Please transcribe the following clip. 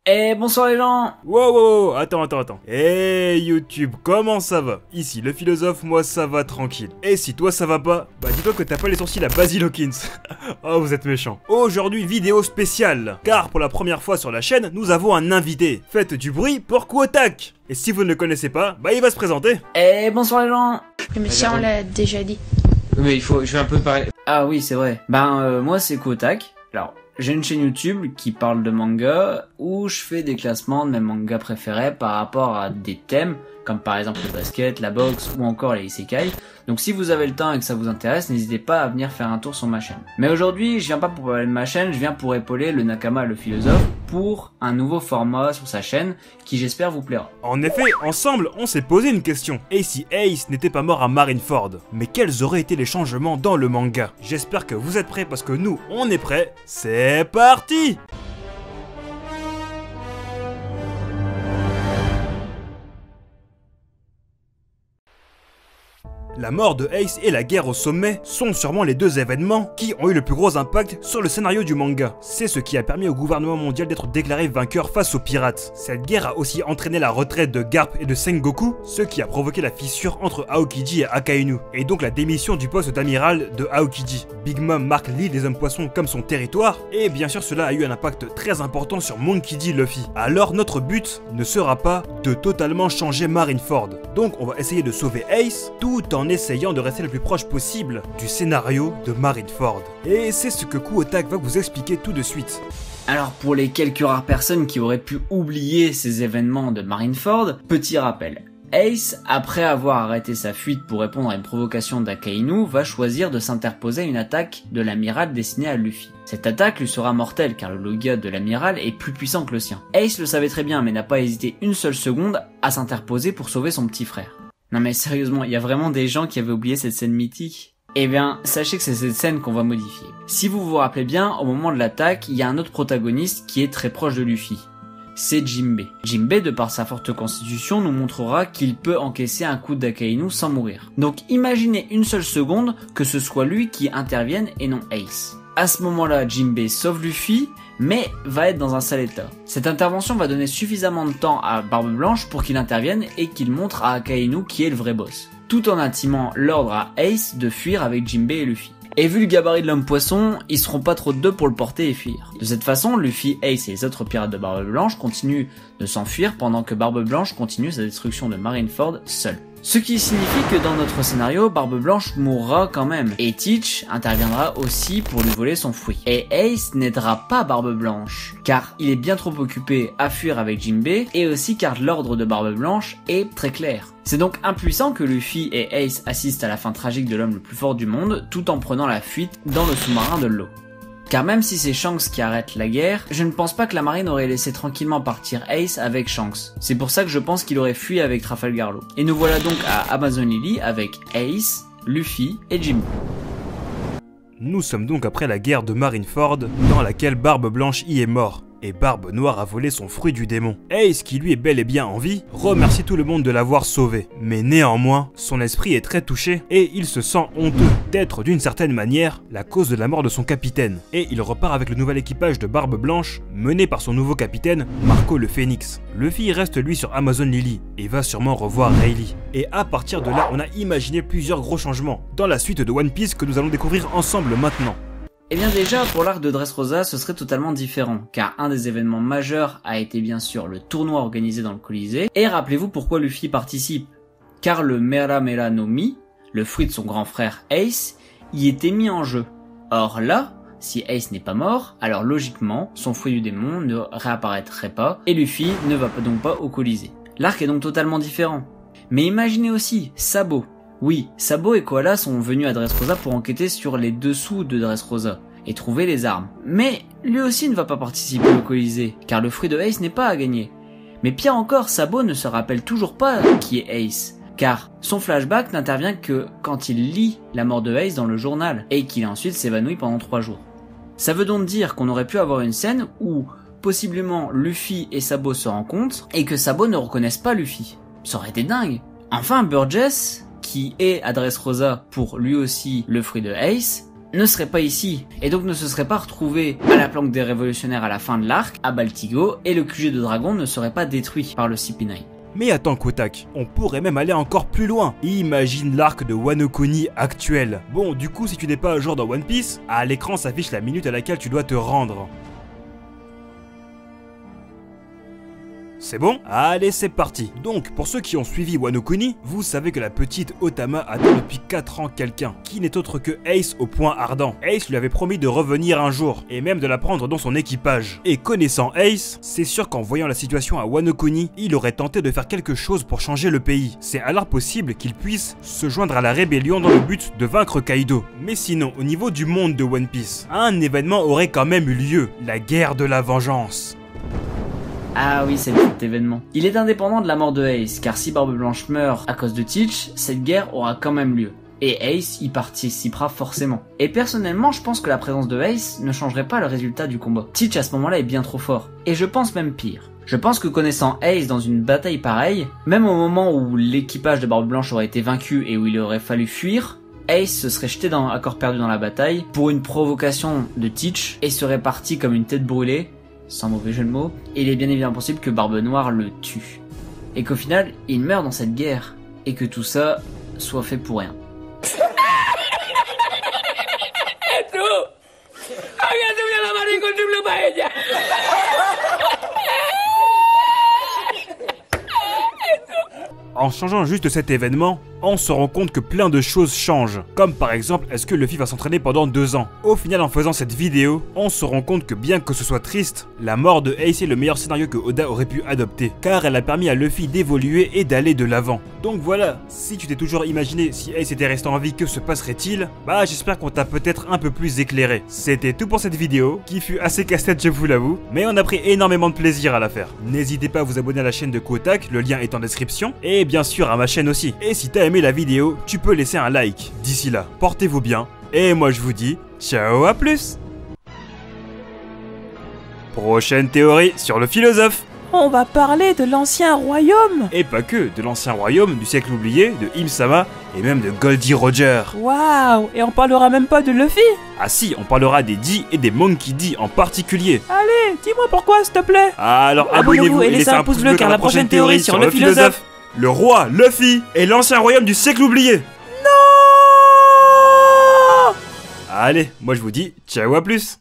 Eh bonsoir les gens. Wow, attends. Hey YouTube, comment ça va? Ici le philosophe, moi ça va tranquille. Et si toi ça va pas, bah dis-toi que t'as pas les sourcils à Basil Hawkins. Oh vous êtes méchants. Aujourd'hui vidéo spéciale, car pour la première fois sur la chaîne, nous avons un invité. Faites du bruit pour Quotac. Et si vous ne le connaissez pas, bah il va se présenter. Eh bonsoir les gens. Mais ça on l'a déjà dit. Mais je vais un peu parler. Ah oui c'est vrai. Moi c'est Quotac. Alors j'ai une chaîne YouTube qui parle de manga où je fais des classements de mes mangas préférés par rapport à des thèmes comme par exemple le basket, la boxe ou encore les isekai. Donc si vous avez le temps et que ça vous intéresse, n'hésitez pas à venir faire un tour sur ma chaîne. Mais aujourd'hui, je viens pas pour parler de ma chaîne, je viens pour épauler le Nakama le philosophe pour un nouveau format sur sa chaîne qui j'espère vous plaira. En effet, ensemble, on s'est posé une question. Et si Ace n'était pas mort à Marineford? Mais quels auraient été les changements dans le manga? J'espère que vous êtes prêts parce que nous, on est prêts. C'est parti! La mort de Ace et la guerre au sommet sont sûrement les deux événements qui ont eu le plus gros impact sur le scénario du manga. C'est ce qui a permis au gouvernement mondial d'être déclaré vainqueur face aux pirates. Cette guerre a aussi entraîné la retraite de Garp et de Sengoku, ce qui a provoqué la fissure entre Aokiji et Akainu, et donc la démission du poste d'amiral de Aokiji. Big Mom marque l'île des hommes poissons comme son territoire, et bien sûr cela a eu un impact très important sur Monkey D. Luffy. Alors notre but ne sera pas de totalement changer Marineford. Donc on va essayer de sauver Ace tout en essayant de rester le plus proche possible du scénario de Marineford. Et c'est ce que Quotac va vous expliquer tout de suite. Alors pour les quelques rares personnes qui auraient pu oublier ces événements de Marineford, petit rappel. Ace, après avoir arrêté sa fuite pour répondre à une provocation d'Akainu, va choisir de s'interposer à une attaque de l'amiral destinée à Luffy. Cette attaque lui sera mortelle car le Logia de l'amiral est plus puissant que le sien. Ace le savait très bien mais n'a pas hésité une seule seconde à s'interposer pour sauver son petit frère. Non mais sérieusement, il y a vraiment des gens qui avaient oublié cette scène mythique? Eh bien, sachez que c'est cette scène qu'on va modifier. Si vous vous rappelez bien, au moment de l'attaque, il y a un autre protagoniste qui est très proche de Luffy. C'est Jinbei. Jinbei, de par sa forte constitution, nous montrera qu'il peut encaisser un coup d'Akainu sans mourir. Donc imaginez une seule seconde que ce soit lui qui intervienne et non Ace. À ce moment-là, Jinbei sauve Luffy, mais va être dans un sale état. Cette intervention va donner suffisamment de temps à Barbe Blanche pour qu'il intervienne et qu'il montre à Akainu qui est le vrai boss, tout en intimant l'ordre à Ace de fuir avec Jinbei et Luffy. Et vu le gabarit de l'homme poisson, ils seront pas trop de deux pour le porter et fuir. De cette façon, Luffy, Ace et les autres pirates de Barbe Blanche continuent de s'enfuir pendant que Barbe Blanche continue sa destruction de Marineford seul. Ce qui signifie que dans notre scénario, Barbe Blanche mourra quand même, et Teach interviendra aussi pour lui voler son fruit. Et Ace n'aidera pas Barbe Blanche, car il est bien trop occupé à fuir avec Jinbei, et aussi car l'ordre de Barbe Blanche est très clair. C'est donc impuissant que Luffy et Ace assistent à la fin tragique de l'homme le plus fort du monde, tout en prenant la fuite dans le sous-marin de l'eau. Car même si c'est Shanks qui arrête la guerre, je ne pense pas que la marine aurait laissé tranquillement partir Ace avec Shanks. C'est pour ça que je pense qu'il aurait fui avec Trafalgar Law. Et nous voilà donc à Amazon Lily avec Ace, Luffy et Jinbei. Nous sommes donc après la guerre de Marineford, dans laquelle Barbe Blanche y est mort. Et Barbe Noire a volé son fruit du démon. Ace, qui lui est bel et bien en vie, remercie tout le monde de l'avoir sauvé. Mais néanmoins, son esprit est très touché et il se sent honteux d'être d'une certaine manière la cause de la mort de son capitaine. Et il repart avec le nouvel équipage de Barbe Blanche, mené par son nouveau capitaine, Marco le Phénix. Luffy reste lui sur Amazon Lily et va sûrement revoir Rayleigh. Et à partir de là, on a imaginé plusieurs gros changements dans la suite de One Piece que nous allons découvrir ensemble maintenant. Eh bien déjà, pour l'arc de Dressrosa, ce serait totalement différent, car un des événements majeurs a été bien sûr le tournoi organisé dans le Colisée, et rappelez-vous pourquoi Luffy participe, car le Mera Mera no Mi, le fruit de son grand frère Ace, y était mis en jeu. Or là, si Ace n'est pas mort, alors logiquement, son fruit du démon ne réapparaîtrait pas, et Luffy ne va donc pas au Colisée. L'arc est donc totalement différent. Mais imaginez aussi Sabo. Oui, Sabo et Koala sont venus à Dressrosa pour enquêter sur les dessous de Dressrosa et trouver les armes. Mais lui aussi ne va pas participer au Colisée, car le fruit de Ace n'est pas à gagner. Mais pire encore, Sabo ne se rappelle toujours pas qui est Ace, car son flashback n'intervient que quand il lit la mort de Ace dans le journal, et qu'il ensuite s'évanouit pendant 3 jours. Ça veut donc dire qu'on aurait pu avoir une scène où, possiblement, Luffy et Sabo se rencontrent, et que Sabo ne reconnaisse pas Luffy. Ça aurait été dingue. Enfin, Burgess, qui est à Dressrosa pour lui aussi le fruit de Ace, ne serait pas ici, et donc ne se serait pas retrouvé à la planque des révolutionnaires à la fin de l'arc, à Baltigo, et le QG de Dragon ne serait pas détruit par le CP9. Mais attends Kotak, on pourrait même aller encore plus loin. Imagine l'arc de Wano Kuni actuel. Bon, du coup, si tu n'es pas à jour dans One Piece, à l'écran s'affiche la minute à laquelle tu dois te rendre. C'est bon? Allez, c'est parti. Donc, pour ceux qui ont suivi Wano Kuni, vous savez que la petite Otama attend depuis 4 ans quelqu'un, qui n'est autre que Ace au point ardent. Ace lui avait promis de revenir un jour, et même de la prendre dans son équipage. Et connaissant Ace, c'est sûr qu'en voyant la situation à Wano Kuni, il aurait tenté de faire quelque chose pour changer le pays. C'est alors possible qu'il puisse se joindre à la rébellion dans le but de vaincre Kaido. Mais sinon, au niveau du monde de One Piece, un événement aurait quand même eu lieu, la guerre de la vengeance. Ah oui, c'est cet événement. Il est indépendant de la mort de Ace, car si Barbe Blanche meurt à cause de Teach, cette guerre aura quand même lieu. Et Ace y participera forcément. Et personnellement, je pense que la présence de Ace ne changerait pas le résultat du combat. Teach à ce moment-là est bien trop fort. Et je pense même pire. Je pense que connaissant Ace dans une bataille pareille, même au moment où l'équipage de Barbe Blanche aurait été vaincu et où il aurait fallu fuir, Ace se serait jeté à corps perdu dans la bataille pour une provocation de Teach et serait parti comme une tête brûlée, sans mauvais jeu de mots, et il est bien évidemment possible que Barbe Noire le tue. Et qu'au final, il meurt dans cette guerre, et que tout ça soit fait pour rien. En changeant juste cet événement, on se rend compte que plein de choses changent. Comme par exemple, est-ce que Luffy va s'entraîner pendant 2 ans? Au final, en faisant cette vidéo, on se rend compte que bien que ce soit triste, la mort de Ace est le meilleur scénario que Oda aurait pu adopter, car elle a permis à Luffy d'évoluer et d'aller de l'avant. Donc voilà, si tu t'es toujours imaginé si Ace était resté en vie, que se passerait-il? Bah j'espère qu'on t'a peut-être un peu plus éclairé. C'était tout pour cette vidéo, qui fut assez casse-tête je vous l'avoue, mais on a pris énormément de plaisir à la faire. N'hésitez pas à vous abonner à la chaîne de Kotak, le lien est en description, et bien sûr à ma chaîne aussi. Et si t'as aimé la vidéo, tu peux laisser un like. D'ici là, portez-vous bien, et moi je vous dis, ciao, à plus. Prochaine théorie sur le philosophe. On va parler de l'ancien royaume. Et pas que, de l'ancien royaume, du siècle oublié, de Im-sama, et même de Goldie Roger. Waouh. Et on parlera même pas de Luffy. Ah si, on parlera des D et des Monkey D en particulier. Allez, dis-moi pourquoi s'il te plaît. Alors abonnez-vous et laissez un pouce bleu car la prochaine théorie sur le philosophe. Le roi, Luffy, et l'ancien royaume du siècle oublié. Non. Allez, moi je vous dis, ciao, à plus.